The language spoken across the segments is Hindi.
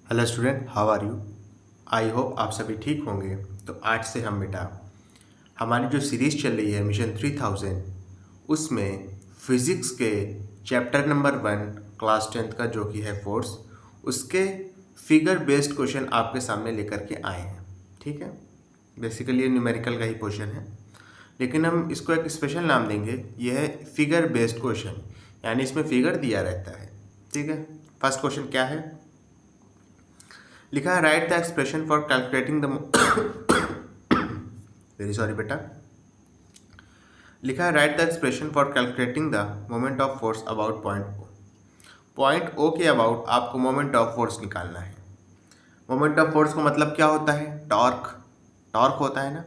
Hello student, how are you. I hope आप सभी ठीक होंगे। तो आज से हम बेटा हमारी जो सीरीज़ चल रही है मिशन 3000 उसमें फिज़िक्स के चैप्टर नंबर 1 क्लास 10th का जो कि है फोर्स, उसके फिगर बेस्ड क्वेश्चन आपके सामने लेकर के आए हैं। ठीक है, बेसिकली ये न्यूमेरिकल का ही क्वेश्चन है, लेकिन हम इसको एक स्पेशल नाम देंगे। यह है फिगर बेस्ड क्वेश्चन, यानी इसमें फिगर दिया रहता है। ठीक है, फर्स्ट क्वेश्चन क्या है, लिखा है write the expression for calculating the very sorry बेटा, लिखा है write the expression for calculating the moment of force about point O. Point O के अबाउट आपको मोमेंट ऑफ फोर्स निकालना है। मोमेंट ऑफ फोर्स का मतलब क्या होता है, टॉर्क। टॉर्क होता है ना,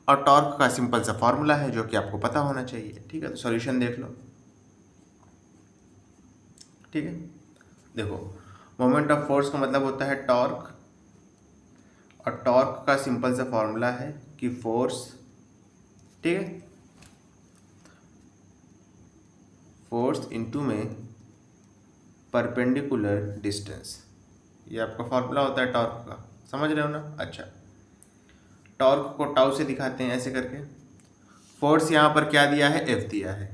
और टॉर्क का सिंपल सा फॉर्मूला है जो कि आपको पता होना चाहिए। ठीक है, तो सॉल्यूशन देख लो। ठीक है, देखो मोमेंट ऑफ फोर्स का मतलब होता है टॉर्क, और टॉर्क का सिंपल सा फॉर्मूला है कि फोर्स, ठीक है, फोर्स इनटू में परपेंडिकुलर डिस्टेंस, ये आपका फॉर्मूला होता है टॉर्क का। समझ रहे हो ना। अच्छा, टॉर्क को टाउ से दिखाते हैं ऐसे करके। फोर्स यहाँ पर क्या दिया है, एफ दिया है,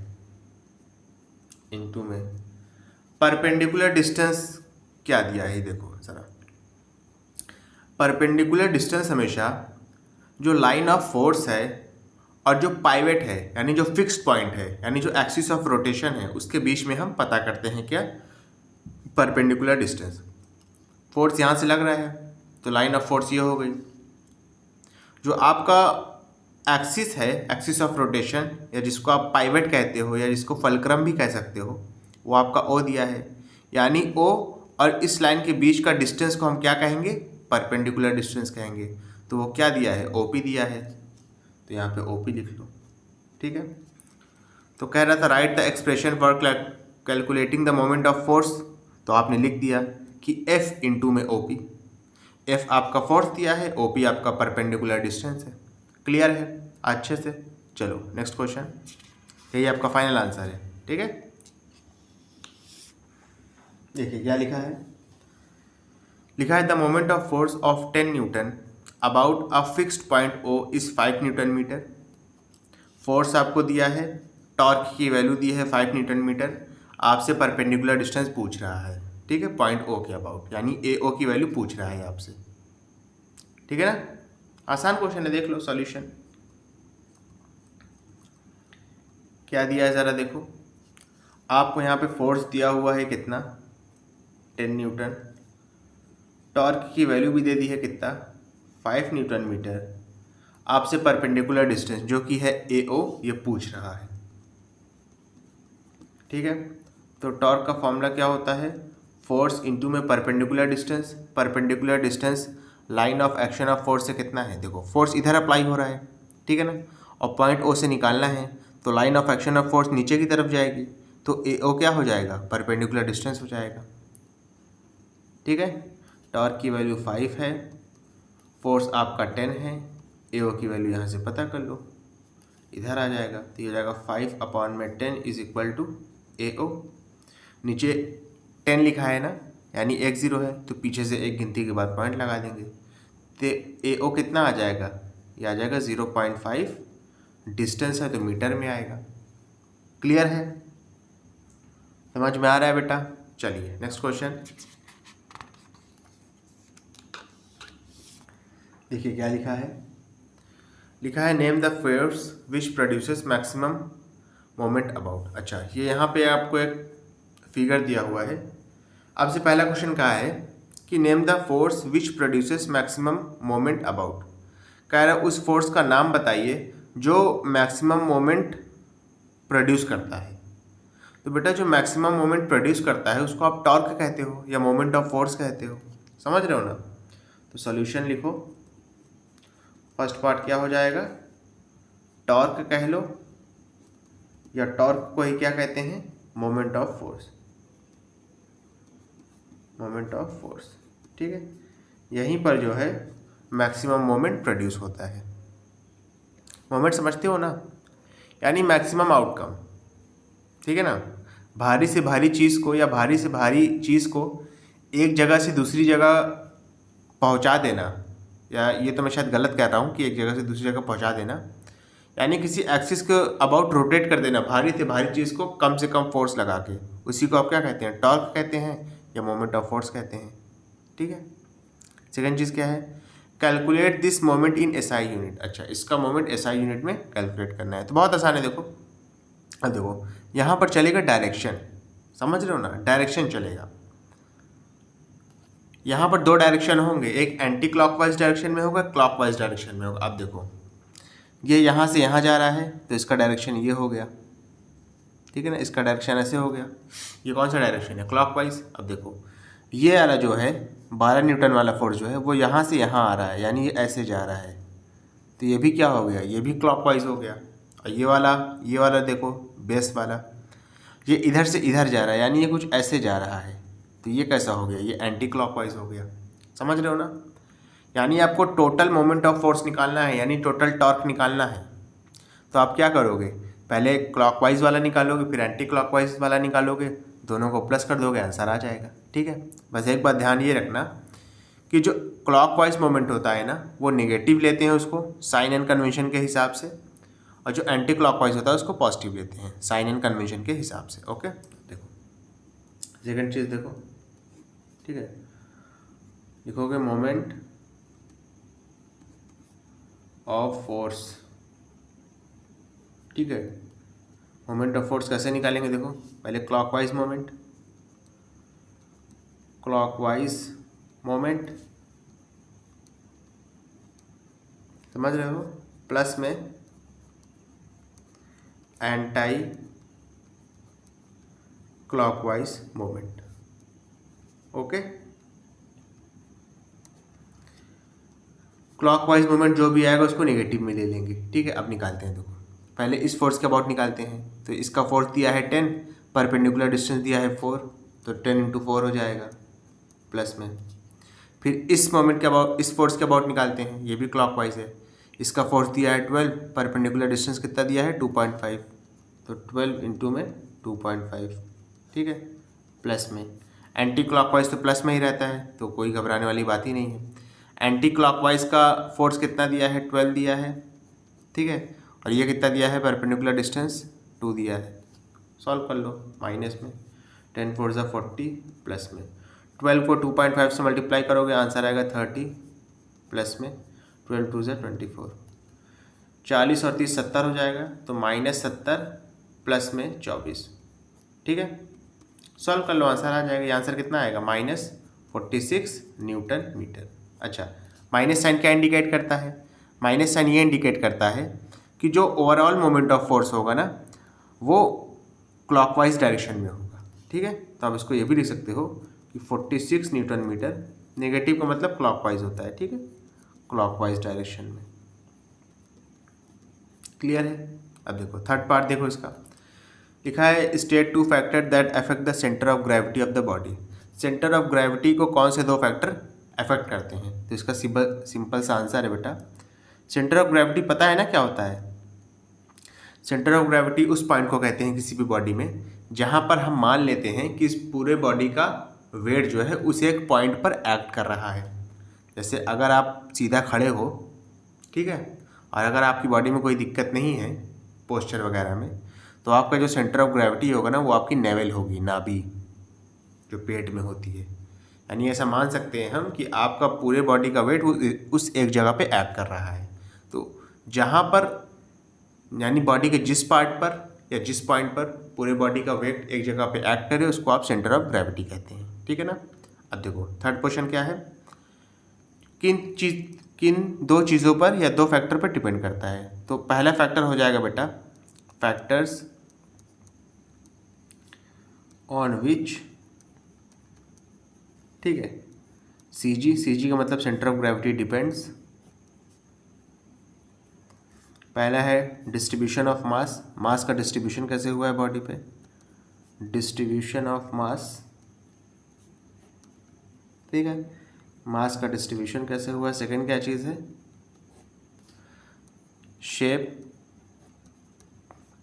इनटू में परपेंडिकुलर डिस्टेंस क्या दिया है, देखो जरा। परपेंडिकुलर डिस्टेंस हमेशा जो लाइन ऑफ फोर्स है और जो पाइवेट है, यानी जो फिक्स्ड पॉइंट है, यानी जो एक्सिस ऑफ रोटेशन है, उसके बीच में हम पता करते हैं क्या, परपेंडिकुलर डिस्टेंस। फोर्स यहाँ से लग रहा है तो लाइन ऑफ फोर्स ये हो गई। जो आपका एक्सिस है, एक्सिस ऑफ रोटेशन, या जिसको आप पाइवेट कहते हो या जिसको फलक्रम भी कह सकते हो, वो आपका ओ दिया है। यानी ओ और इस लाइन के बीच का डिस्टेंस को हम क्या कहेंगे, परपेंडिकुलर डिस्टेंस कहेंगे। तो वो क्या दिया है, ओपी दिया है, तो यहाँ पे ओपी लिख लो। ठीक है, तो कह रहा था right the expression for calculating the moment of force, तो आपने लिख दिया कि एफ इंटू में ओपी। एफ आपका फोर्स दिया है, ओपी आपका परपेंडिकुलर डिस्टेंस है। क्लियर है अच्छे से। चलो नेक्स्ट क्वेश्चन, यही आपका फाइनल आंसर है। ठीक है, देखिए क्या लिखा है, लिखा है the moment of force of 10 newton about a fixed point O is 5 newton metre. Force आपको दिया है, टॉर्क की वैल्यू दी है 5 न्यूटन मीटर, आपसे परपेंडिकुलर डिस्टेंस पूछ रहा है। ठीक है, पॉइंट ओ के अबाउट, यानी ए ओ की वैल्यू पूछ रहा है आपसे। ठीक है ना, आसान क्वेश्चन है, देख लो सॉल्यूशन क्या दिया है ज़रा देखो। आपको यहाँ पे फोर्स दिया हुआ है कितना, 10 न्यूटन, टॉर्क की वैल्यू भी दे दी है कितना, 5 न्यूटन मीटर, आपसे परपेंडिकुलर डिस्टेंस जो कि है ए ओ ये पूछ रहा है। ठीक है, तो टॉर्क का फॉर्मूला क्या होता है, फोर्स इनटू में perpendicular distance. Perpendicular distance line of action of force से कितना है, देखो फोर्स इधर अप्लाई हो रहा है, ठीक है ना, और पॉइंट ओ से निकालना है, तो line of action of force नीचे की तरफ जाएगी, तो ए ओ क्या हो जाएगा, परपेंडिकुलर डिस्टेंस हो जाएगा। ठीक है, टॉर्क की वैल्यू 5 है, फोर्स आपका 10 है, ए ओ की वैल्यू यहाँ से पता कर लो, इधर आ जाएगा, तो ये हो जाएगा 5/10 इज इक्वल टू ए ओ। नीचे 10 लिखा है ना, यानी 1 0 है, तो पीछे से एक गिनती के बाद पॉइंट लगा देंगे, तो ए ओ कितना आ जाएगा, ये आ जाएगा 0.5, डिस्टेंस है तो मीटर में आएगा। क्लियर है, समझ में आ रहा है बेटा। चलिए नेक्स्ट क्वेश्चन, देखिए क्या लिखा है, लिखा है name the force which produces maximum moment about. अच्छा, ये यहाँ पे आपको एक फिगर दिया हुआ है। आपसे पहला क्वेश्चन कहा है कि name the force which produces maximum moment about. कह रहा है उस फोर्स का नाम बताइए जो मैक्सिमम मोमेंट प्रोड्यूस करता है। तो बेटा जो मैक्सिमम मोमेंट प्रोड्यूस करता है उसको आप टॉर्क कहते हो या मोमेंट ऑफ फोर्स कहते हो। समझ रहे हो ना। तो सॉल्यूशन लिखो, फर्स्ट पार्ट क्या हो जाएगा, टॉर्क कह लो, या टॉर्क को ही क्या कहते हैं, moment of force, moment of force. ठीक है, यहीं पर जो है मैक्सिमम मोमेंट प्रोड्यूस होता है। मोमेंट समझते हो ना, यानी मैक्सिमम आउटकम। ठीक है ना, भारी से भारी चीज़ को या भारी से भारी चीज़ को एक जगह से दूसरी जगह पहुंचा देना, या ये तो मैं शायद गलत कह रहा हूँ कि एक जगह से दूसरी जगह पहुंचा देना, यानी किसी एक्सिस को अबाउट रोटेट कर देना, भारी से भारी चीज़ को कम से कम फोर्स लगा के, उसी को आप क्या कहते हैं, टॉर्क कहते हैं या मोमेंट ऑफ फोर्स कहते हैं। ठीक है। सेकेंड चीज़ क्या है, calculate this moment in SI unit. अच्छा, इसका मोमेंट एसआई यूनिट में कैलकुलेट करना है, तो बहुत आसान है। देखो, अब देखो यहाँ पर चलेगा डायरेक्शन, समझ रहे हो ना, डायरेक्शन चलेगा। यहाँ पर दो डायरेक्शन होंगे, एक एंटी क्लॉकवाइज डायरेक्शन में होगा, क्लॉकवाइज डायरेक्शन में होगा। अब देखो ये यहाँ से यहाँ जा रहा है तो इसका डायरेक्शन ये हो गया, ठीक है ना, इसका डायरेक्शन ऐसे हो गया। ये कौन सा डायरेक्शन है, क्लॉकवाइज। अब देखो ये वाला जो है 12 न्यूटन वाला फोर्स जो है वो यहाँ से यहाँ आ रहा है, यानी ये ऐसे जा रहा है, तो ये भी क्या हो गया, ये भी क्लॉकवाइज हो गया। और ये वाला देखो बेस वाला, ये इधर से इधर जा रहा है, यानी ये कुछ ऐसे जा रहा है, तो ये कैसा हो गया, ये एंटी क्लॉकवाइज हो गया। समझ रहे हो ना। यानी आपको टोटल मोमेंट ऑफ फोर्स निकालना है, यानी टोटल टॉर्क निकालना है, तो आप क्या करोगे, पहले क्लॉकवाइज वाला निकालोगे, फिर एंटी क्लॉकवाइज वाला निकालोगे, दोनों को प्लस कर दोगे, आंसर आ जाएगा। ठीक है। बस एक बात ध्यान ये रखना कि जो क्लॉकवाइज मोमेंट होता है ना वो नेगेटिव लेते हैं उसको साइन एंड कन्वेंशन के हिसाब से, और जो एंटी क्लॉकवाइज होता है उसको पॉजिटिव लेते हैं साइन एंड कन्वेंशन के हिसाब से। ओके। देखो सेकंड चीज़ देखो, ठीक है, लिखोगे मोमेंट ऑफ फोर्स। ठीक है, मोमेंट ऑफ फोर्स कैसे निकालेंगे, देखो पहले क्लॉकवाइज मोमेंट, समझ रहे हो, प्लस में anti clockwise moment. Okay. Clockwise moment जो भी आएगा उसको नेगेटिव में ले लेंगे। ठीक है। अब निकालते हैं, देखो पहले इस फोर्स के अबाउट निकालते हैं, तो इसका फोर्स दिया है 10, परपेंडिकुलर डिस्टेंस दिया है 4, तो 10 × 4 हो जाएगा प्लस में। फिर इस मोमेंट के अबाउट, इस फोर्स के अबाउट निकालते हैं, ये भी क्लॉकवाइज है, इसका फोर्स दिया है 12, परपेंडिकुलर डिस्टेंस कितना दिया है 2.5, तो 12 इंटू में 2.5। ठीक है, प्लस में। एंटी क्लॉकवाइज तो प्लस में ही रहता है, तो कोई घबराने वाली बात ही नहीं है। एंटी क्लॉकवाइज का फोर्स कितना दिया है 12 दिया है, ठीक है, और ये कितना दिया है परपेंडिकुलर डिस्टेंस 2 दिया है। सॉल्व कर लो, माइनस में 10 4 = 40, प्लस में 12 को 2.5 से मल्टीप्लाई करोगे आंसर आएगा 30, प्लस में 12 2 = 24, 40 और 30 70 हो जाएगा, तो -70 प्लस में 24। ठीक है, सॉल्व कर लो, आंसर आ जाएगा। ये आंसर कितना आएगा, -46 न्यूटन मीटर। अच्छा, माइनस साइन क्या इंडिकेट करता है, माइनस साइन ये इंडिकेट करता है कि जो ओवरऑल मोमेंट ऑफ फोर्स होगा ना वो क्लॉकवाइज डायरेक्शन में होगा। ठीक है, तो आप इसको ये भी लिख सकते हो कि 46 न्यूटन मीटर, नेगेटिव का मतलब क्लॉकवाइज होता है। ठीक है, क्लॉकवाइज डायरेक्शन में। क्लियर है। अब देखो थर्ड पार्ट, देखो इसका लिखा है state 2 factor that affect the centre of gravity of the body. Centre of gravity को कौन से 2 फैक्टर अफेक्ट करते हैं, तो इसका सिंपल सा आंसर है बेटा, सेंटर ऑफ ग्रेविटी पता है ना क्या होता है। सेंटर ऑफ ग्रेविटी उस पॉइंट को कहते हैं किसी भी बॉडी में जहाँ पर हम मान लेते हैं कि इस पूरे बॉडी का वेट जो है उस एक पॉइंट पर एक्ट कर रहा है। जैसे अगर आप सीधा खड़े हो, ठीक है, और अगर आपकी बॉडी में कोई दिक्कत नहीं है पोस्चर वगैरह में, तो आपका जो सेंटर ऑफ ग्रेविटी होगा ना वो आपकी नेवल होगी, नाभि जो पेट में होती है। यानी ऐसा मान सकते हैं हम कि आपका पूरे बॉडी का वेट उस एक जगह पे एक्ट कर रहा है। तो जहाँ पर यानी बॉडी के जिस पार्ट पर या जिस पॉइंट पर पूरे बॉडी का वेट एक जगह पे एक्ट करे उसको आप सेंटर ऑफ ग्रेविटी कहते हैं। ठीक है ना। अब देखो थर्ड क्वेश्चन क्या है, किन 2 चीज़ों पर या 2 फैक्टर पर डिपेंड करता है। तो पहला फैक्टर हो जाएगा बेटा फैक्टर्स ऑन विच, ठीक है, सी जी का मतलब सेंटर ऑफ ग्रेविटी डिपेंड्स। पहला है डिस्ट्रीब्यूशन ऑफ मास, मास का डिस्ट्रीब्यूशन कैसे हुआ है बॉडी पे, डिस्ट्रीब्यूशन ऑफ मास, ठीक है, मास का डिस्ट्रीब्यूशन कैसे हुआ है। सेकंड क्या चीज़ है, शेप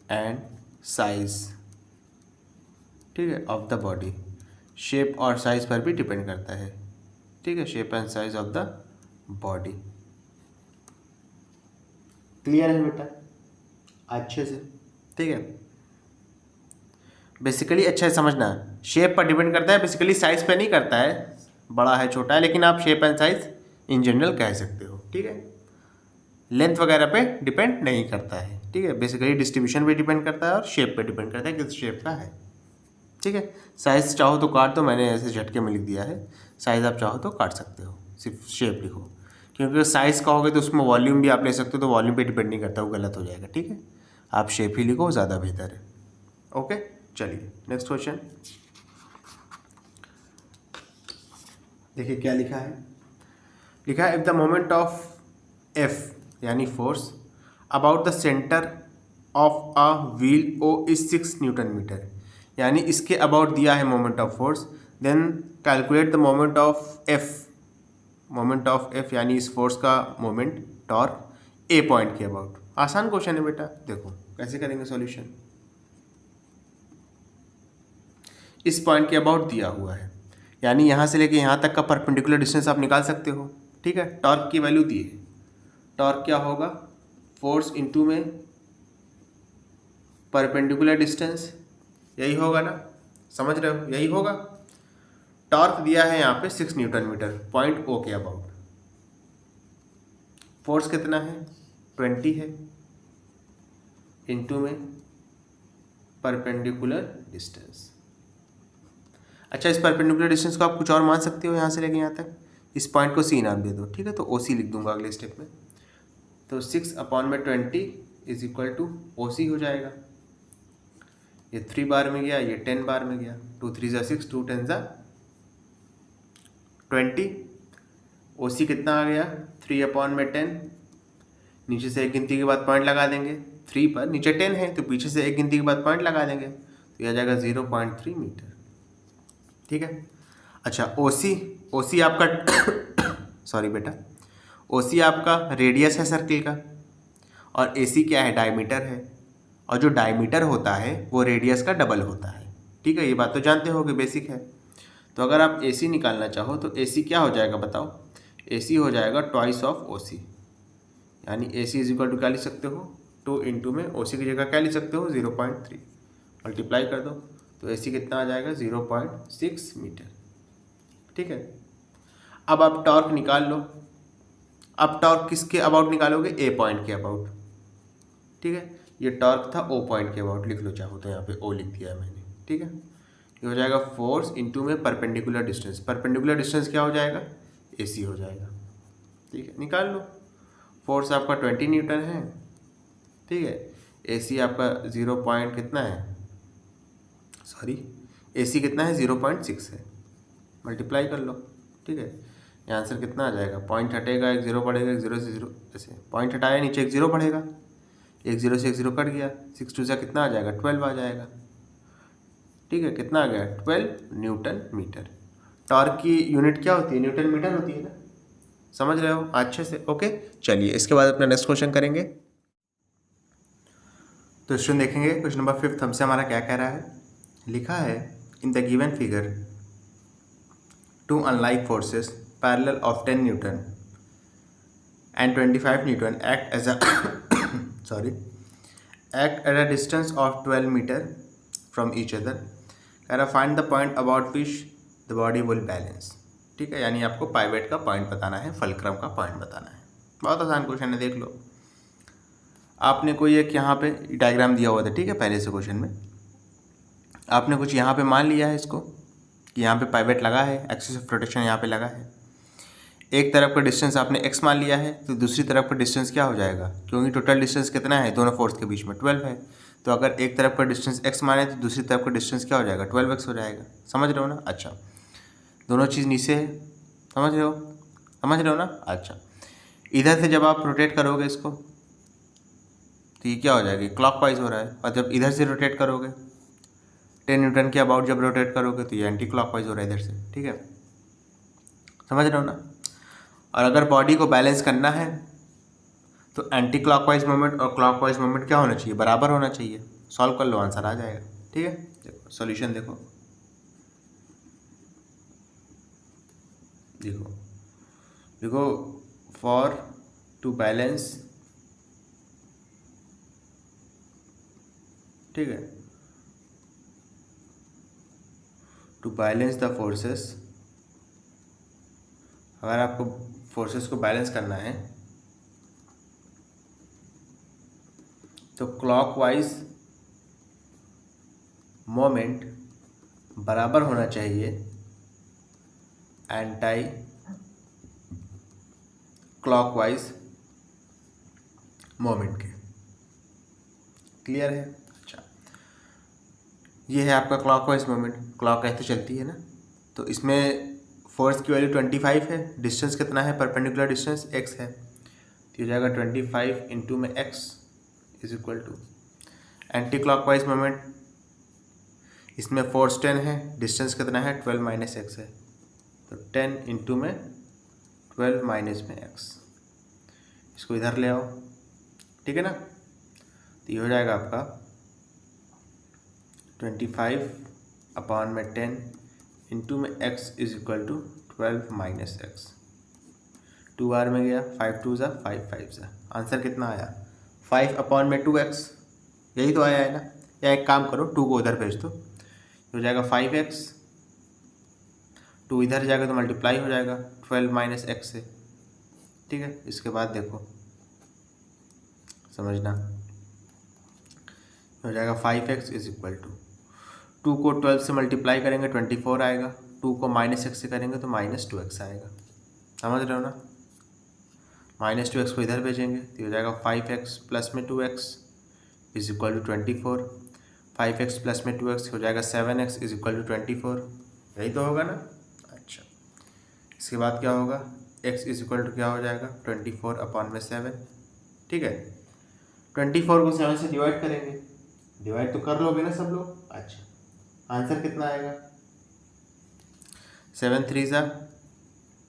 एंड साइज, ठीक है, ऑफ द बॉडी, शेप और साइज़ पर भी डिपेंड करता है, ठीक है, shape and size of the body. Clear है बेटा अच्छे से, ठीक है। बेसिकली अच्छा है समझना, शेप पर डिपेंड करता है, बेसिकली साइज पे नहीं करता है, बड़ा है छोटा है, लेकिन आप shape and size in general कह सकते हो, ठीक है। लेंथ वगैरह पे डिपेंड नहीं करता है, ठीक है। बेसिकली डिस्ट्रीब्यूशन पे डिपेंड करता है और शेप पे डिपेंड करता है किस शेप का है, ठीक है। साइज चाहो तो काट दो, मैंने ऐसे झटके में लिख दिया है, साइज आप चाहो तो काट सकते हो, सिर्फ शेप लिखो, क्योंकि साइज कहोगे तो उसमें वॉल्यूम भी आप ले सकते हो, तो वॉल्यूम पे डिपेंड नहीं करता, वो गलत हो जाएगा, ठीक है। आप शेप ही लिखो, ज़्यादा बेहतर है। ओके चलिए नेक्स्ट क्वेश्चन देखिए क्या लिखा है। लिखा है if the moment of F यानी force about the centre of a wheel O is 6 newton metre, यानी इसके अबाउट दिया है moment of force, then calculate the moment of F. Moment of F यानी इस फोर्स का मोमेंट टॉर्क ए पॉइंट के अबाउट। आसान क्वेश्चन है बेटा, देखो कैसे करेंगे सॉल्यूशन। इस पॉइंट के अबाउट दिया हुआ है, यानी यहाँ से लेके यहाँ तक का परपेंडिकुलर डिस्टेंस आप निकाल सकते हो, ठीक है। टॉर्क की वैल्यू दी है, टॉर्क क्या होगा, फोर्स इनटू में परपेंडिकुलर डिस्टेंस, यही होगा ना, समझ रहे हो, यही होगा। टॉर्क दिया है यहाँ पे 6 न्यूटन मीटर पॉइंट ओ के अबाउट, फोर्स कितना है 20 है, इनटू में परपेंडिकुलर डिस्टेंस। अच्छा इस परपेंडिकुलर डिस्टेंस को आप कुछ और मान सकते हो, यहाँ से लेके यहाँ तक इस पॉइंट को सी नाम दे दो, ठीक है। तो ओ सी लिख दूंगा अगले स्टेप में, तो 6/20 इज इक्वल टू ओ सी हो जाएगा। ये 3 बार में गया, ये 10 बार में गया, 2 3 ज़ा 6, 2 10 ज़ा 20। ओ सी कितना आ गया 3/10, नीचे से एक गिनती के बाद पॉइंट लगा देंगे, 3 पर नीचे 10 है तो पीछे से एक गिनती के बाद पॉइंट लगा देंगे, तो यह आ जाएगा 0.3 मीटर, ठीक है। अच्छा ओ सी आपका सॉरी बेटा, ओ सी आपका रेडियस है सर्किल का, और ए सी क्या है डायमीटर है, और जो डायमीटर होता है वो रेडियस का डबल होता है, ठीक है। ये बात तो जानते हो कि बेसिक है। तो अगर आप ए सी निकालना चाहो तो ए सी क्या हो जाएगा बताओ, ए सी हो जाएगा ट्वाइस ऑफ ओ सी, यानी ए सी इज इक्वल टू क्या लिख सकते हो 2 इंटू में ओ सी की जगह क्या लिख सकते हो 0.3, मल्टीप्लाई कर दो तो ए सी कितना आ जाएगा 0.6 मीटर, ठीक है। अब आप टॉर्क निकाल लो, अब टॉर्क किसके अबाउट निकालोगे ए पॉइंट के अबाउट, ठीक है। ये टॉर्क था ओ पॉइंट के अबाउट, लिख लो चाहो तो यहाँ पे ओ लिख दिया है मैंने, ठीक है। ये हो जाएगा फोर्स इनटू में परपेंडिकुलर डिस्टेंस, परपेंडिकुलर डिस्टेंस क्या हो जाएगा ए सी हो जाएगा, ठीक है। निकाल लो, फोर्स आपका 20 न्यूटन है, ठीक है। ए सी आपका 0 पॉइंट कितना है, सॉरी ए सी कितना है 0.6 है, मल्टीप्लाई कर लो, ठीक है। ये आंसर कितना आ जाएगा, पॉइंट हटेगा एक 0 बढ़ेगा, एक 0 से 0 जैसे पॉइंट हटाया नीचे एक 0 बढ़ेगा, एक 0 से एक 0 कट गया, 6 2 से कितना आ जाएगा 12 आ जाएगा, ठीक है। कितना आ गया 12 न्यूटन मीटर। टॉर्क की यूनिट क्या होती है न्यूटन मीटर होती है ना, समझ रहे हो अच्छे से, ओके। चलिए इसके बाद अपना नेक्स्ट क्वेश्चन करेंगे। तो क्वेश्चन देखेंगे, क्वेश्चन नंबर 5 हमसे हमारा क्या कह रहा है। लिखा है in the given figure 2 unlike forces parallel of 10 newton and 25 newton act as a act at a distance of 12 meter from each other, कह रहा find the point about which the body will balance, ठीक है। यानी आपको पाइवेट का पॉइंट बताना है, फलक्रम का पॉइंट बताना है। बहुत आसान क्वेश्चन है, देख लो। आपने कोई एक यहाँ पे डायग्राम दिया हुआ था, ठीक है, पहले से क्वेश्चन में आपने कुछ यहाँ पे मान लिया है इसको कि यहाँ पे पाइवेट लगा है, एक्सिस ऑफ रोटेशन यहाँ पे लगा है। एक तरफ का डिस्टेंस आपने x मान लिया है, तो दूसरी तरफ का डिस्टेंस क्या हो जाएगा, क्योंकि टोटल डिस्टेंस कितना है दोनों फोर्स के बीच में 12 है, तो अगर एक तरफ का डिस्टेंस x माने तो दूसरी तरफ का डिस्टेंस क्या हो जाएगा 12x हो जाएगा, समझ रहे हो ना। अच्छा दोनों चीज़ नीचे है, समझ रहे हो ना। अच्छा इधर से जब आप रोटेट करोगे इसको तो ये क्या हो जाएगी क्लॉकवाइज हो रहा है, और जब इधर से रोटेट करोगे 10 न्यूटन के अबाउट जब रोटेट करोगे तो ये एंटी क्लॉकवाइज हो रहा है इधर से, ठीक है, समझ रहे हो ना। और अगर बॉडी को बैलेंस करना है तो एंटी क्लॉकवाइज मोमेंट और क्लॉकवाइज मोमेंट क्या होना चाहिए, बराबर होना चाहिए। सॉल्व कर लो, आंसर आ जाएगा, ठीक है। देखो सॉल्यूशन देखो, देखो देखो फॉर टू बैलेंस, ठीक है, टू बैलेंस द फोर्सेस, अगर आपको फोर्सेस को बैलेंस करना है तो क्लॉकवाइज मोमेंट बराबर होना चाहिए एंटी क्लॉकवाइज मोमेंट के। क्लियर है? अच्छा, ये है आपका क्लॉकवाइज मोमेंट, क्लॉक ऐसे चलती है ना, तो इसमें फोर्स की वैल्यू 25 है, डिस्टेंस कितना है, परपेंडिकुलर डिस्टेंस x है, तो ये जाएगा 25 इंटू में x is equal to anti clockwise moment, इसमें फोर्स 10 है, डिस्टेंस कितना है 12 माइनस एक्स है, तो 10 इंटू में 12 माइनस में x, इसको इधर ले आओ, ठीक है ना, तो ये हो जाएगा आपका 25 अपॉन में 10 इंटू में x is equal to 12 minus x, 2 बार में गया, 5 2 ज़ा 5 5 ज़ा, आंसर कितना आया 5 अपॉन में 2x, यही तो आया है ना। या एक काम करो 2 को उधर भेज दो, हो जाएगा 5x, 2 इधर जाएगा तो मल्टीप्लाई हो जाएगा 12 माइनस एक्स से, ठीक है। इसके बाद देखो समझना, हो जाएगा 5x इज इक्वल टू 2 को 12 से मल्टीप्लाई करेंगे 24 आएगा, 2 को माइनस एक्स से करेंगे तो माइनस 2x आएगा, समझ रहे हो ना। माइनस 2x को इधर भेजेंगे तो हो जाएगा 5x प्लस में 2x is equal to 24, 5x plus में 2x हो जाएगा 7x इज इक्वल टू 24, यही तो होगा ना। अच्छा, इसके बाद क्या होगा, x इज इक्वल टू क्या हो जाएगा 24 अपॉन में 7, ठीक है। 24 को 7 से डिवाइड करेंगे, डिवाइड तो कर लोगे ना सब लोग। अच्छा, आंसर कितना आएगा 7 3 ज़ा,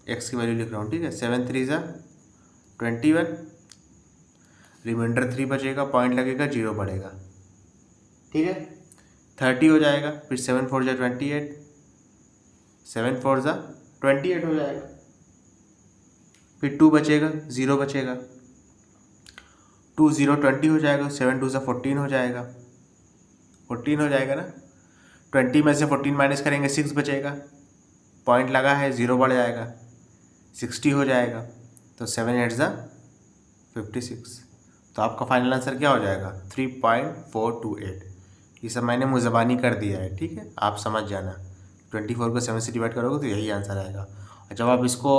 एक्स की वैल्यू लिख रहा हूँ, ठीक है, 7 3 ज़ा 21, रिमाइंडर 3 बचेगा, पॉइंट लगेगा, 0 बढ़ेगा, ठीक है, 30 हो जाएगा, फिर 7 4 ज़ा 28, 7 4 ज़ा 28 हो जाएगा, फिर 2 बचेगा, 0 बचेगा, 2 0 20 हो जाएगा, 7 2 ज़ा 14 हो जाएगा, 14 हो जाएगा ना। 20 में से 14 माइनस करेंगे 6 बचेगा, पॉइंट लगा है, 0 बढ़ जाएगा, 60 हो जाएगा, तो 7 8 ज़ा 56, तो आपका फाइनल आंसर क्या हो जाएगा 3.428। ये सब मैंने मुज़बानी कर दिया है, ठीक है, आप समझ जाना। 24 को 7 से डिवाइड करोगे तो यही आंसर आएगा। और जब आप इसको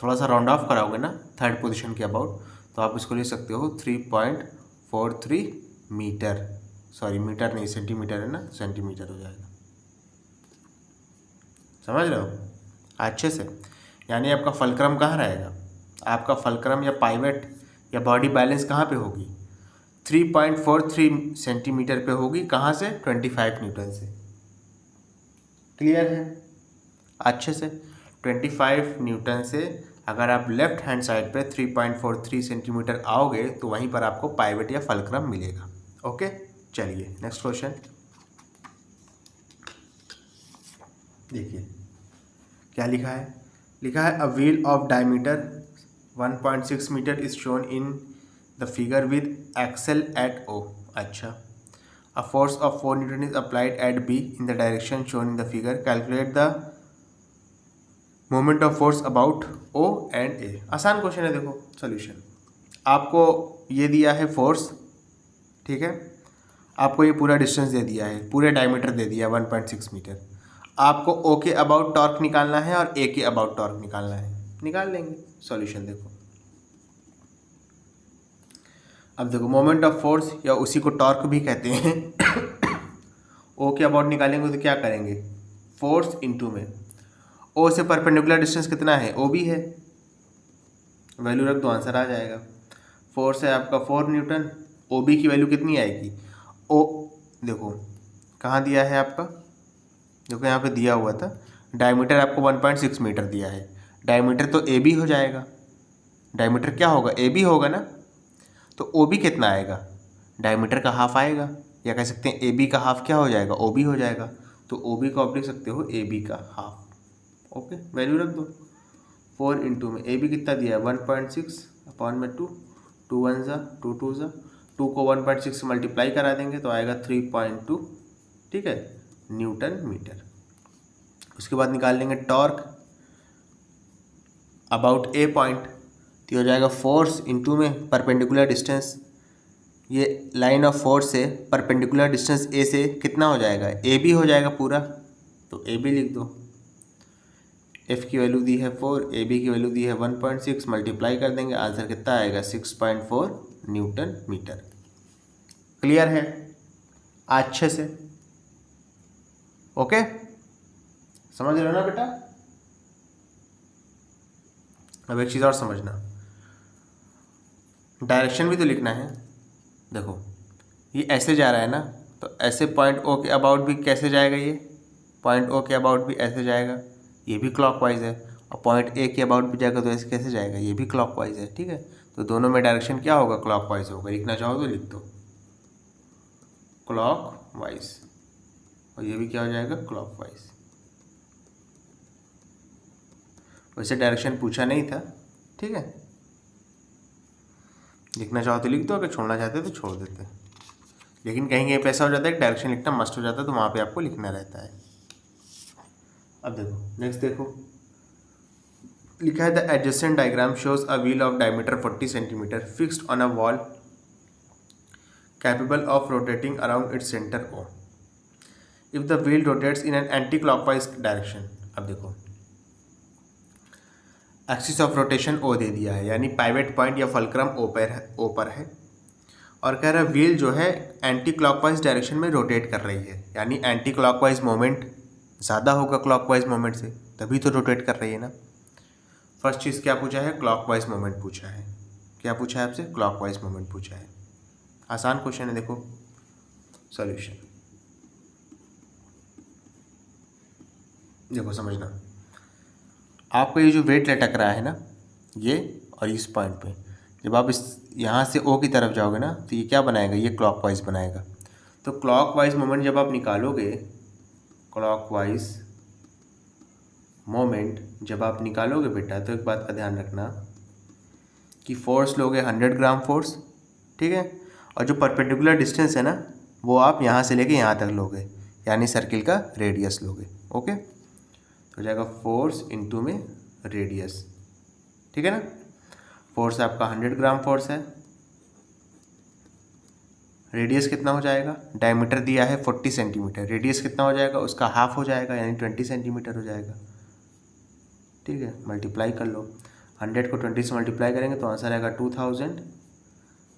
थोड़ा सा राउंड ऑफ कराओगे ना थर्ड पोजीशन के अबाउट, तो आप इसको लिख सकते हो 3.43 मीटर, सॉरी मीटर नहीं सेंटीमीटर है ना, सेंटीमीटर हो जाएगा, समझ रहे हो अच्छे से। यानी आपका फलक्रम कहाँ रहेगा, आपका फलक्रम या पाइवट या बॉडी बैलेंस कहाँ पे होगी 3.43 सेंटीमीटर पे होगी, कहाँ से 25 न्यूटन से। क्लियर है अच्छे से। 25 न्यूटन से अगर आप लेफ्ट हैंड साइड पे 3.43 सेंटीमीटर आओगे तो वहीं पर आपको पाइवट या फलक्रम मिलेगा। ओके, चलिए नेक्स्ट क्वेश्चन देखिए क्या लिखा है। लिखा है a wheel of diameter 1.6 metre is shown in the figure with axle at O. अच्छा, a force of 4 newton is applied at B in the direction shown in the figure, calculate the moment of force about O and A. आसान क्वेश्चन है, देखो सोल्यूशन। आपको ये दिया है फोर्स, ठीक है, आपको ये पूरा डिस्टेंस दे दिया है, पूरे डायमीटर दे दिया 1.6 मीटर। आपको ओ के अबाउट टॉर्क निकालना है और ए के अबाउट टॉर्क निकालना है, निकाल लेंगे। सॉल्यूशन देखो, अब देखो मोमेंट ऑफ फोर्स या उसी को टॉर्क भी कहते हैं ओ के अबाउट निकालेंगे तो क्या करेंगे, फोर्स इनटू में ओ से परपेंडिकुलर डिस्टेंस कितना है, ओ भी है, वैल्यू रख दो, आंसर आ जाएगा। फोर्स है आपका 4 न्यूटन, ओ बी की वैल्यू कितनी आएगी, ओ देखो कहाँ दिया है आपका, देखो यहाँ पे दिया हुआ था, डायमीटर आपको 1.6 मीटर दिया है, डायमीटर तो ए बी हो जाएगा, डायमीटर क्या होगा ए बी होगा ना, तो ओ बी कितना आएगा, डायमीटर का हाफ आएगा, या कह सकते हैं ए बी का हाफ क्या हो जाएगा, ओ बी हो जाएगा, तो ओ बी को आप लिख सकते हो ए बी का हाफ। ओके, वैल्यू रख दो, 4 इंटू में ए बी कितना दिया है 1.6 अपॉन में 2, 2 1 ज़ा 2 2 ज़ा 2 को 1.6 से मल्टीप्लाई करा देंगे तो आएगा 3.2, ठीक है, न्यूटन मीटर। उसके बाद निकाल लेंगे टॉर्क अबाउट ए पॉइंट, तो हो जाएगा फोर्स इंटू में परपेंडिकुलर डिस्टेंस, ये लाइन ऑफ फोर्स से परपेंडिकुलर डिस्टेंस ए से कितना हो जाएगा, ए बी हो जाएगा पूरा, तो ए बी लिख दो। एफ की वैल्यू दी है 4, ए बी की वैल्यू दी है 1.6, मल्टीप्लाई कर देंगे, आंसर कितना आएगा 6.4 न्यूटन मीटर। क्लियर है अच्छे से? ओके, समझ रहे हो ना बेटा? अब एक चीज़ और समझना, डायरेक्शन भी तो लिखना है। देखो ये ऐसे जा रहा है ना, तो ऐसे पॉइंट ओ के अबाउट भी कैसे जाएगा, ये पॉइंट ओ के अबाउट भी ऐसे जाएगा, ये भी क्लॉकवाइज है, और पॉइंट ए के अबाउट भी जाएगा तो ऐसे कैसे जाएगा, ये भी क्लॉकवाइज है, ठीक है। तो दोनों में डायरेक्शन क्या होगा, क्लॉकवाइज होगा। लिखना चाहो तो लिख दो क्लॉकवाइज, और ये भी क्या हो जाएगा, क्लॉकवाइज। वैसे डायरेक्शन पूछा नहीं था, ठीक है, लिखना चाहो तो लिख दो, अगर छोड़ना चाहते तो छोड़ देते, लेकिन कहीं कहीं पे ऐसा हो जाता है डायरेक्शन लिखना मस्ट हो जाता है, तो वहाँ पे आपको लिखना रहता है। अब देखो नेक्स्ट देखो, लिखा है the adjacent diagram shows a wheel of diameter 40 centimetre fixed on a wall capable of rotating around its centre O if the wheel rotates in an anti clockwise direction. अब देखो एक्सिस ऑफ रोटेशन ओ दे दिया है, यानी पाइवेट पॉइंट या फलक्रम ओ पर है, और कह रहा है व्हील जो है एंटी क्लॉकवाइज डायरेक्शन में रोटेट कर रही है, यानी एंटी क्लॉकवाइज मोमेंट ज़्यादा होगा क्लॉकवाइज मोमेंट से, तभी तो रोटेट कर रही है ना। फर्स्ट चीज़ क्या पूछा है, क्लॉकवाइज मोमेंट पूछा है। क्या पूछा है आपसे, क्लॉकवाइज मोमेंट पूछा है। आसान क्वेश्चन है, देखो सॉल्यूशन देखो समझना, आपका ये जो वेट लटक रहा है ना, ये और इस पॉइंट पे, जब आप इस यहाँ से ओ की तरफ जाओगे ना, तो ये क्या बनाएगा, ये क्लॉकवाइज बनाएगा। तो क्लॉकवाइज मोमेंट जब आप निकालोगे, क्लॉकवाइज मोमेंट जब आप निकालोगे बेटा, तो एक बात का ध्यान रखना कि फोर्स लोगे 100 ग्राम फोर्स, ठीक है, और जो परपेंडिकुलर डिस्टेंस है ना, वो आप यहाँ से लेके यहाँ तक लोगे, यानी सर्किल का रेडियस लोगे। ओके, तो हो जाएगा फोर्स इंटू में रेडियस, ठीक है ना। फोर्स आपका 100 ग्राम फोर्स है, रेडियस कितना हो जाएगा, डायमीटर दिया है 40 सेंटीमीटर, रेडियस कितना हो जाएगा, उसका हाफ हो जाएगा, यानी 20 सेंटीमीटर हो जाएगा, ठीक है। मल्टीप्लाई कर लो, 100 को 20 से मल्टीप्लाई करेंगे तो आंसर आएगा 2000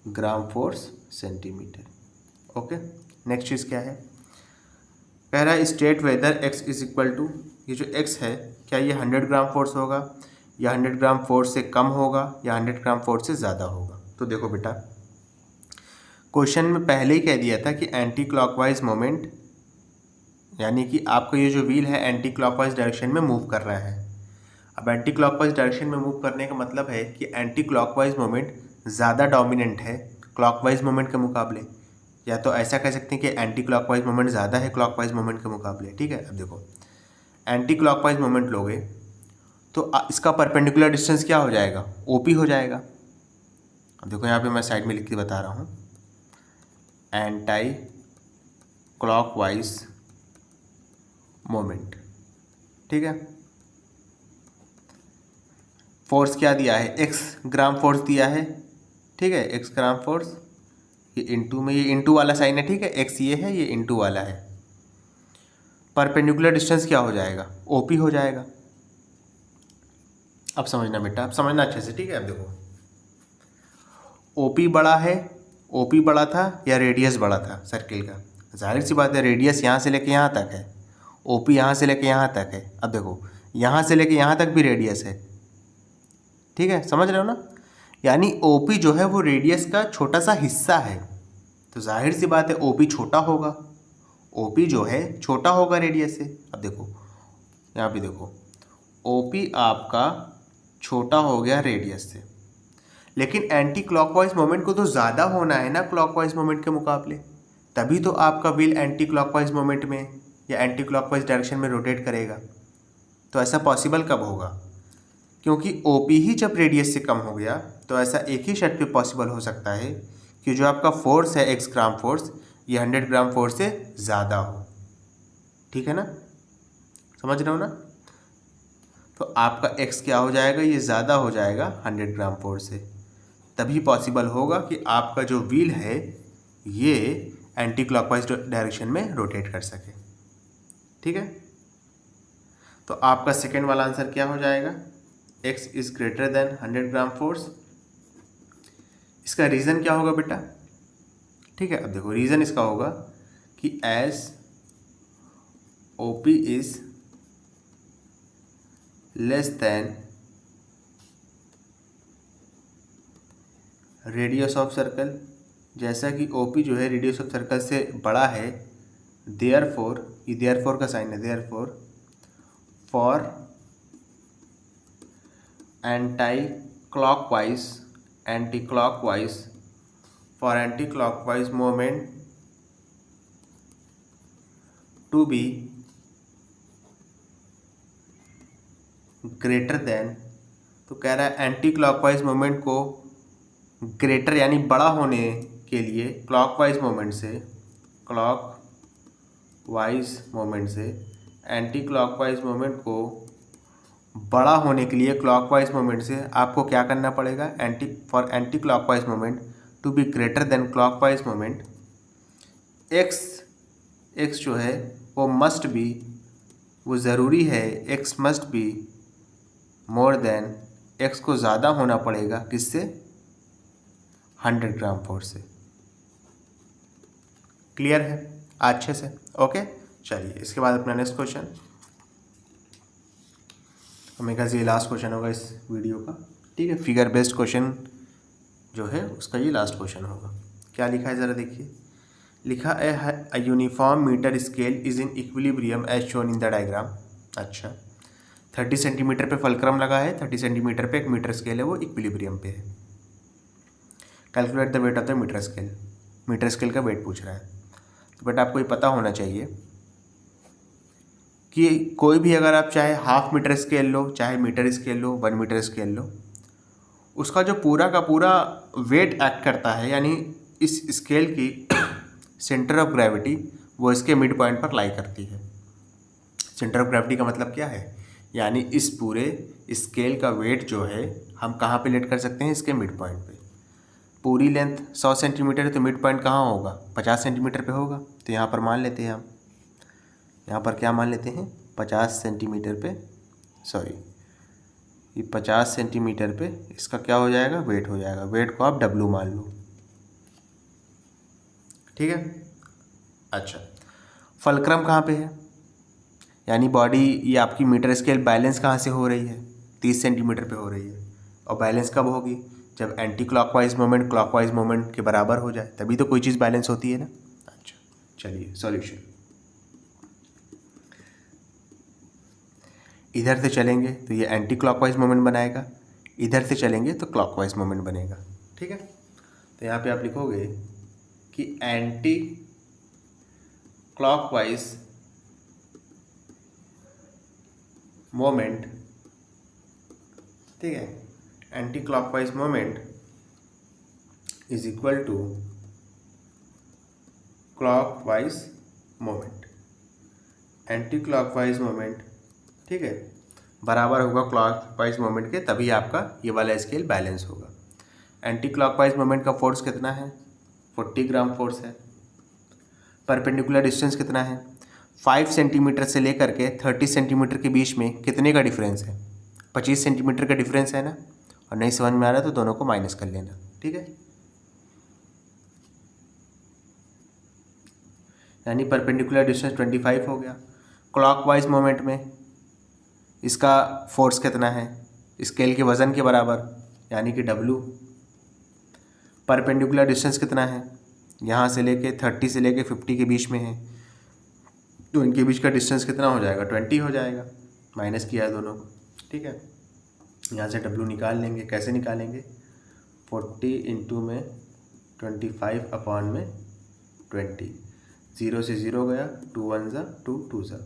gram force centimetre. Okay, next चीज़ क्या है, कह रहा है state whether x is equal to, ये जो x है क्या ये 100 ग्राम फोर्स होगा, या 100 ग्राम फोर्स से कम होगा, या 100 ग्राम फोर्स से ज़्यादा होगा। तो देखो बेटा, क्वेश्चन में पहले ही कह दिया था कि एंटी क्लॉकवाइज मोमेंट, यानी कि आपका ये जो व्हील है एंटी क्लॉकवाइज डायरेक्शन में मूव कर रहा है। अब एंटी क्लॉकवाइज डायरेक्शन में मूव करने का मतलब है कि एंटी क्लॉकवाइज मोमेंट ज़्यादा डोमिनेंट है क्लॉकवाइज मोमेंट के मुकाबले, या तो ऐसा कह सकते हैं कि एंटी क्लॉकवाइज मोमेंट ज़्यादा है क्लॉकवाइज मोमेंट के मुकाबले, ठीक है। अब देखो एंटी क्लॉकवाइज मोमेंट लोगे तो इसका परपेंडिकुलर डिस्टेंस क्या हो जाएगा, ओपी हो जाएगा। अब देखो यहाँ पे मैं साइड में लिख के बता रहा हूँ, एंटी क्लॉकवाइज मोमेंट, ठीक है। फोर्स क्या दिया है, x ग्राम फोर्स दिया है, ठीक है, x ग्राम फोर्स, ये इंटू में, ये इंटू वाला साइन है, ठीक है, x ये है, ये इंटू वाला है। परपेंडिकुलर डिस्टेंस क्या हो जाएगा, ओपी हो जाएगा। अब समझना बेटा, अब समझना अच्छे से, ठीक है। अब देखो ओपी बड़ा है, ओपी बड़ा था या रेडियस बड़ा था सर्किल का, जाहिर सी बात है रेडियस यहाँ से लेके यहाँ तक है, ओपी यहाँ से लेके यहाँ तक है। अब देखो यहाँ से लेके यहाँ तक भी रेडियस है, ठीक है, समझ रहे हो ना, यानी ओपी जो है वो रेडियस का छोटा सा हिस्सा है, तो जाहिर सी बात है ओपी छोटा होगा, ओपी जो है छोटा होगा रेडियस से। अब देखो यहाँ पे देखो ओपी आपका छोटा हो गया रेडियस से, लेकिन एंटी क्लॉकवाइज मोमेंट को तो ज़्यादा होना है ना क्लॉकवाइज मोमेंट के मुकाबले, तभी तो आपका व्हील एंटी क्लॉकवाइज मोमेंट में या एंटी क्लॉकवाइज डायरेक्शन में रोटेट करेगा। तो ऐसा पॉसिबल कब होगा, क्योंकि ओपी ही जब रेडियस से कम हो गया तो ऐसा एक ही शर्त पे पॉसिबल हो सकता है कि जो आपका फोर्स है x ग्राम फोर्स, ये 100 ग्राम फोर्स से ज़्यादा हो। ठीक है ना, समझ रहे हो ना? तो आपका x क्या हो जाएगा, ये ज़्यादा हो जाएगा 100 ग्राम फोर्स से, तभी पॉसिबल होगा कि आपका जो व्हील है ये एंटी क्लॉकवाइज डायरेक्शन में रोटेट कर सके। ठीक है, तो आपका सेकेंड वाला आंसर क्या हो जाएगा, x is greater than 100 gram force. इसका रीज़न क्या होगा बेटा? ठीक है, अब देखो रीज़न इसका होगा कि as OP is less than radius of circle, जैसा कि OP जो है रेडियस ऑफ सर्कल से बड़ा है, देयरफॉर, ये देयरफॉर का साइन है, therefore for anti clockwise moment to be greater than, तो कह रहा है एंटी क्लॉकवाइज मोमेंट को ग्रेटर यानी बड़ा होने के लिए क्लॉकवाइज मोमेंट से एंटी क्लॉकवाइज मोमेंट को बड़ा होने के लिए क्लॉकवाइज मोमेंट से आपको क्या करना पड़ेगा, anti clockwise moment to be greater than clockwise moment, x जो है वो मस्ट बी, वो ज़रूरी है, x must be more than, x को ज़्यादा होना पड़ेगा किससे, 100 ग्राम फोर्स से। क्लियर है अच्छे से? ओके, चलिए इसके बाद अपना नेक्स्ट क्वेश्चन, मेरे ख्याल से ये लास्ट क्वेश्चन होगा इस वीडियो का। ठीक है, फिगर बेस्ड क्वेश्चन जो है उसका ये लास्ट क्वेश्चन होगा। क्या लिखा है ज़रा देखिए, लिखा है a uniform metre scale is in equilibrium as shown in the diagram. अच्छा, 30 सेंटीमीटर पे फलक्रम लगा है, 30 सेंटीमीटर पे एक मीटर स्केल है, वो इक्विलिब्रियम पे है। Calculate the weight of the metre scale का वेट पूछ रहा है। तो बेटा आपको ये पता होना चाहिए कि कोई भी अगर आप चाहे हाफ मीटर स्केल लो, चाहे मीटर स्केल लो, 1 मीटर स्केल लो, उसका जो पूरा का पूरा वेट एक्ट करता है, यानी इस स्केल की सेंटर ऑफ ग्रेविटी वो इसके मिड पॉइंट पर लाई करती है। सेंटर ऑफ ग्रेविटी का मतलब क्या है, यानी इस पूरे स्केल का वेट जो है हम कहाँ पे लेट कर सकते हैं, इसके मिड पॉइंट पे। पूरी लेंथ 100 सेंटीमीटर है तो मिड पॉइंट कहाँ होगा, 50 सेंटीमीटर पे होगा। तो यहाँ पर मान लेते हैं हम, यहाँ पर क्या मान लेते हैं, 50 सेंटीमीटर पे, सॉरी ये 50 सेंटीमीटर पे इसका क्या हो जाएगा, वेट हो जाएगा। वेट को आप W मान लो। ठीक है, अच्छा फलक्रम कहाँ पे है, यानी बॉडी, ये आपकी मीटर स्केल बैलेंस कहाँ से हो रही है, 30 सेंटीमीटर पे हो रही है। और बैलेंस कब होगी, जब anti clockwise moment clockwise moment के बराबर हो जाए, तभी तो कोई चीज़ बैलेंस होती है ना। अच्छा चलिए सॉल्यूशन, इधर से चलेंगे तो ये एंटी क्लॉकवाइज मोमेंट बनाएगा, इधर से चलेंगे तो क्लॉकवाइज मोमेंट बनेगा। ठीक है, तो यहाँ पे आप लिखोगे कि एंटी क्लॉकवाइज मोमेंट, ठीक है, anti clockwise moment is equal to clockwise moment. Anti clockwise moment, ठीक है, बराबर होगा क्लॉकवाइज मोमेंट के, तभी आपका ये वाला स्केल बैलेंस होगा। एंटी क्लॉकवाइज मोमेंट का फोर्स कितना है, 40 ग्राम फोर्स है। परपेंडिकुलर डिस्टेंस कितना है, 5 सेंटीमीटर से लेकर के 30 सेंटीमीटर के बीच में कितने का डिफरेंस है, 25 सेंटीमीटर का डिफरेंस है ना। और नहीं समझ में आ रहा तो दोनों को माइनस कर लेना। ठीक है, यानी परपेंडिकुलर डिस्टेंस 25 हो गया। क्लॉकवाइज मोमेंट में इसका फोर्स कितना है, स्केल के वज़न के बराबर, यानी कि W। परपेंडिकुलर डिस्टेंस कितना है, यहाँ से लेके 30 से लेके 50 के बीच में है, तो इनके बीच का डिस्टेंस कितना हो जाएगा, 20 हो जाएगा। माइनस किया है दोनों को। ठीक है, यहाँ से W निकाल लेंगे, कैसे निकालेंगे, 40 इंटू में 25 अपॉन में 20, 0 से 0 गया, 2 1 ज़ा 2 2 ज़ा,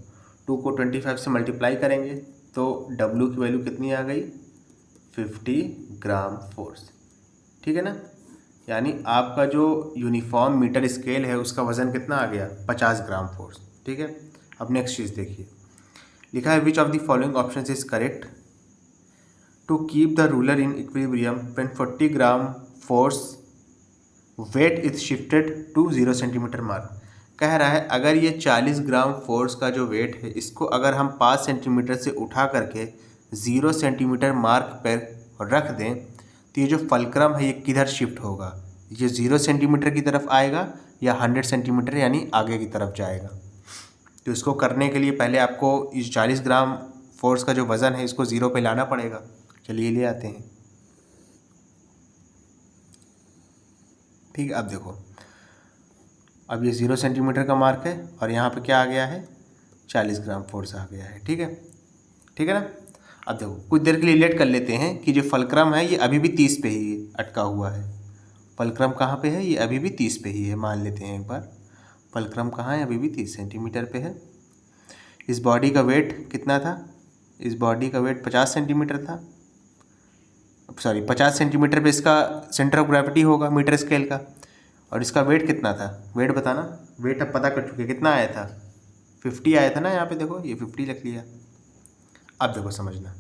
2 को 25 से मल्टीप्लाई करेंगे तो W की वैल्यू कितनी आ गई, 50 ग्राम फोर्स, ठीक है ना। यानी आपका जो यूनिफॉर्म मीटर स्केल है उसका वज़न कितना आ गया, 50 ग्राम फोर्स, ठीक है। अब नेक्स्ट चीज़ देखिए, लिखा है which of the following option is correct to keep the ruler in equilibrium when 40 gram force weight is shifted to 0 centimetre mark. कह रहा है अगर ये 40 ग्राम फोर्स का जो वेट है इसको अगर हम 5 सेंटीमीटर से उठा करके 0 सेंटीमीटर मार्क पर रख दें तो ये जो फलक्रम है ये किधर शिफ्ट होगा, ये 0 सेंटीमीटर की तरफ आएगा या 100 सेंटीमीटर यानी आगे की तरफ जाएगा। तो इसको करने के लिए पहले आपको इस 40 ग्राम फोर्स का जो वज़न है इसको 0 पे लाना पड़ेगा। चलिए ले आते हैं, ठीक है। अब देखो, अब ये 0 सेंटीमीटर का मार्क है और यहाँ पे क्या आ गया है, 40 ग्राम फोर्स आ गया है, ठीक है, ठीक है ना। अब देखो कुछ देर के लिए लेट कर लेते हैं कि जो फलक्रम है ये अभी भी 30 पे ही अटका हुआ है। फलक्रम कहाँ पे है, ये अभी भी 30 पे ही है, मान लेते हैं एक बार। फलक्रम कहाँ है, अभी भी 30 सेंटीमीटर पे है। इस बॉडी का वेट कितना था, इस बॉडी का वेट 50 सेंटीमीटर था, सॉरी 50 सेंटीमीटर पे इसका सेंटर ऑफ ग्रेविटी होगा मीटर स्केल का। और इसका वेट कितना था, वेट बताना, वेट अब पता कर चुके, कितना आया था, 50 आया था ना। यहाँ पे देखो ये 50 लिख लिया। अब देखो समझना,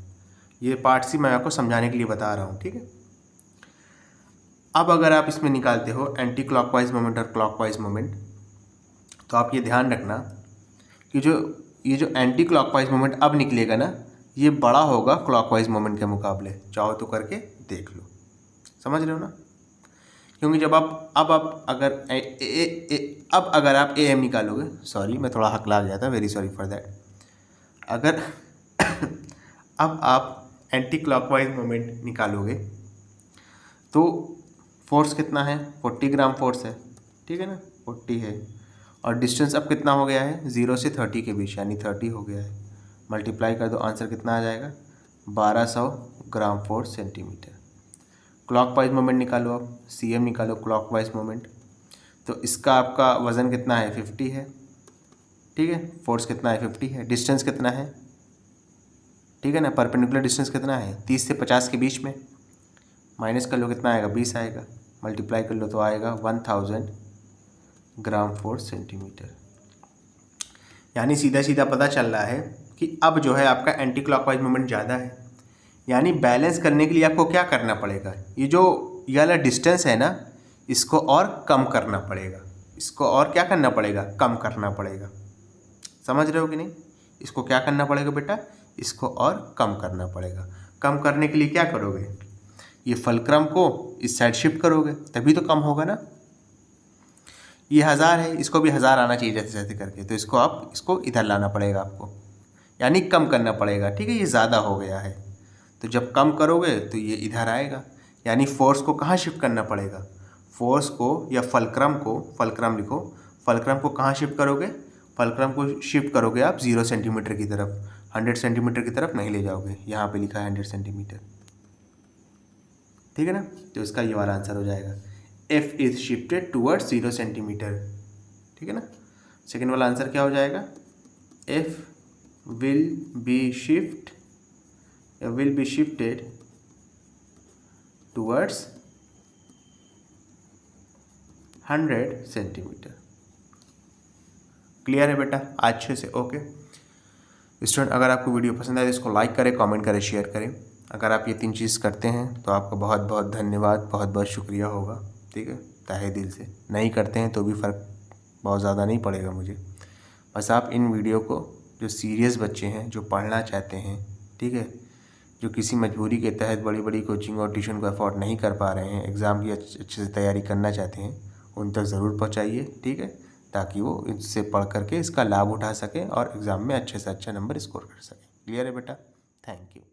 ये पार्ट सी मैं आपको समझाने के लिए बता रहा हूँ, ठीक है। अब अगर आप इसमें निकालते हो एंटी क्लॉकवाइज मोमेंट और क्लॉकवाइज मोमेंट, तो आप ये ध्यान रखना कि ये जो एंटी क्लॉकवाइज मोमेंट अब निकलेगा ना ये बड़ा होगा क्लॉकवाइज मोमेंट के मुकाबले। चाहो तो करके देख लो, समझ रहे हो ना। क्योंकि जब आप अगर आप ए एम निकालोगे, सॉरी मैं थोड़ा हकला गया था, वेरी सॉरी फॉर दैट। अगर अब आप एंटी क्लॉकवाइज मोमेंट निकालोगे तो फोर्स कितना है, 40 ग्राम फोर्स है, ठीक है ना, 40 है। और डिस्टेंस अब कितना हो गया है, 0 से 30 के बीच, यानी 30 हो गया है। मल्टीप्लाई कर दो, आंसर कितना आ जाएगा, 1200 ग्राम फोर्स सेंटीमीटर। क्लॉकवाइज मोमेंट निकालो, आप सी एम निकालो क्लॉकवाइज मोमेंट, तो इसका आपका वज़न कितना है, 50 है, ठीक है। फोर्स कितना है, 50 है। डिस्टेंस कितना है, ठीक है ना, परपेंडिकुलर डिस्टेंस कितना है, 30 से 50 के बीच में। माइनस कर लो, कितना आएगा, 20 आएगा। मल्टीप्लाई कर लो तो आएगा 1000 ग्राम फोर्स सेंटीमीटर। यानी सीधा सीधा पता चल रहा है कि अब जो है आपका एंटी क्लॉकवाइज मोमेंट ज़्यादा है। यानी बैलेंस करने के लिए आपको क्या करना पड़ेगा, ये वाला डिस्टेंस है ना इसको और कम करना पड़ेगा, इसको और क्या करना पड़ेगा, कम करना पड़ेगा। समझ रहे हो कि नहीं, इसको क्या करना पड़ेगा बेटा, इसको और कम करना पड़ेगा। कम करने के लिए क्या करोगे, ये फलक्रम को इस साइड शिफ्ट करोगे तभी तो कम होगा ना। ये 1000 है, इसको भी 1000 आना चाहिए जैसे जैसे करके, तो इसको इधर लाना पड़ेगा आपको, यानी कम करना पड़ेगा, ठीक है। ये ज़्यादा हो गया है तो जब कम करोगे तो ये इधर आएगा। यानी फोर्स को कहाँ शिफ्ट करना पड़ेगा, फोर्स को या फलक्रम को, फलक्रम लिखो, फलक्रम को कहाँ शिफ्ट करोगे, फलक्रम को शिफ्ट करोगे आप 0 सेंटीमीटर की तरफ, 100 सेंटीमीटर की तरफ नहीं ले जाओगे। यहाँ पे लिखा है 100 सेंटीमीटर, ठीक है ना। तो इसका ये वाला आंसर हो जाएगा, F is shifted towards 0 centimetre, ठीक है ना। सेकेंड वाला आंसर क्या हो जाएगा, F will be shifted towards 100 centimetre. Clear है बेटा, अच्छे से, ओके स्टूडेंट। अगर आपको वीडियो पसंद आए तो इसको लाइक करें, कमेंट करें, शेयर करें। अगर आप ये 3 चीज़ करते हैं तो आपका बहुत बहुत धन्यवाद, बहुत बहुत शुक्रिया होगा, ठीक है, तहे दिल से। नहीं करते हैं तो भी फ़र्क बहुत ज़्यादा नहीं पड़ेगा मुझे। बस आप इन वीडियो को, जो सीरियस बच्चे हैं, जो पढ़ना चाहते हैं, ठीक है, जो किसी मजबूरी के तहत बड़ी बड़ी कोचिंग और ट्यूशन को अफोर्ड नहीं कर पा रहे हैं, एग्ज़ाम की अच्छे से तैयारी करना चाहते हैं, उन तक ज़रूर पहुँचाइए, ठीक है, ताकि वो इससे पढ़ करके इसका लाभ उठा सकें और एग्ज़ाम में अच्छे से अच्छा नंबर स्कोर कर सकें। क्लियर है बेटा, थैंक यू।